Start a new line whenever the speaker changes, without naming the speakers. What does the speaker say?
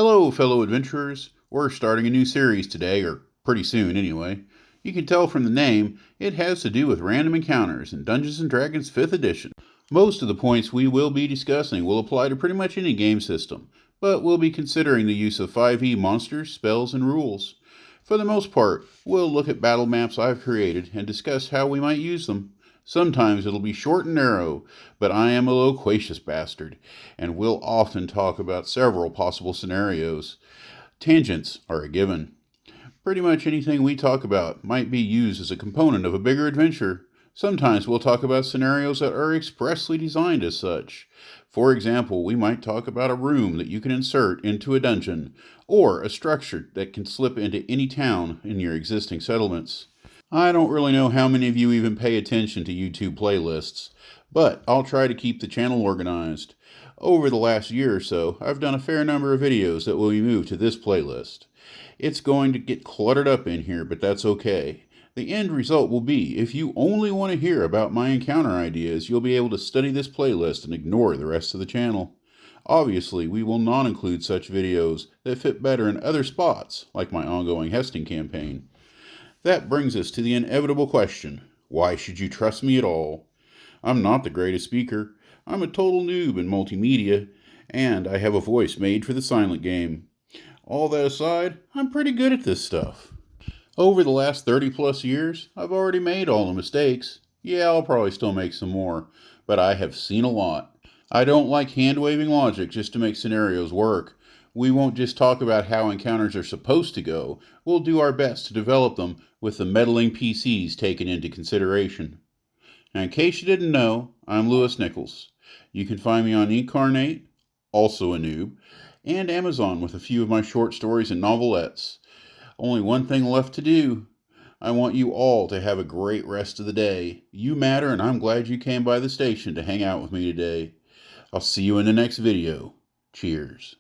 Hello, fellow adventurers. We're starting a new series today, or pretty soon anyway. You can tell from the name, it has to do with random encounters in Dungeons & Dragons 5th edition. Most of the points we will be discussing will apply to pretty much any game system, but we'll be considering the use of 5e monsters, spells, and rules. For the most part, we'll look at battle maps I've created and discuss how we might use them. Sometimes it'll be short and narrow, but I am a loquacious bastard, and we'll often talk about several possible scenarios. Tangents are a given. Pretty much anything we talk about might be used as a component of a bigger adventure. Sometimes we'll talk about scenarios that are expressly designed as such. For example, we might talk about a room that you can insert into a dungeon, or a structure that can slip into any town in your existing settlements. I don't really know how many of you even pay attention to YouTube playlists, but I'll try to keep the channel organized. Over the last year or so, I've done a fair number of videos that will be moved to this playlist. It's going to get cluttered up in here, but that's okay. The end result will be, if you only want to hear about my encounter ideas, you'll be able to study this playlist and ignore the rest of the channel. Obviously, we will not include such videos that fit better in other spots, like my ongoing Hesting campaign. That brings us to the inevitable question, why should you trust me at all? I'm not the greatest speaker, I'm a total noob in multimedia, and I have a voice made for the silent game. All that aside, I'm pretty good at this stuff. Over the last 30 plus years, I've already made all the mistakes. Yeah, I'll probably still make some more, but I have seen a lot. I don't like hand-waving logic just to make scenarios work. We won't just talk about how encounters are supposed to go, we'll do our best to develop them with the meddling PCs taken into consideration. Now, in case you didn't know, I'm Lewis Nichols. You can find me on Incarnate, also a noob, and Amazon with a few of my short stories and novelettes. Only one thing left to do. I want you all to have a great rest of the day. You matter, and I'm glad you came by the station to hang out with me today. I'll see you in the next video. Cheers.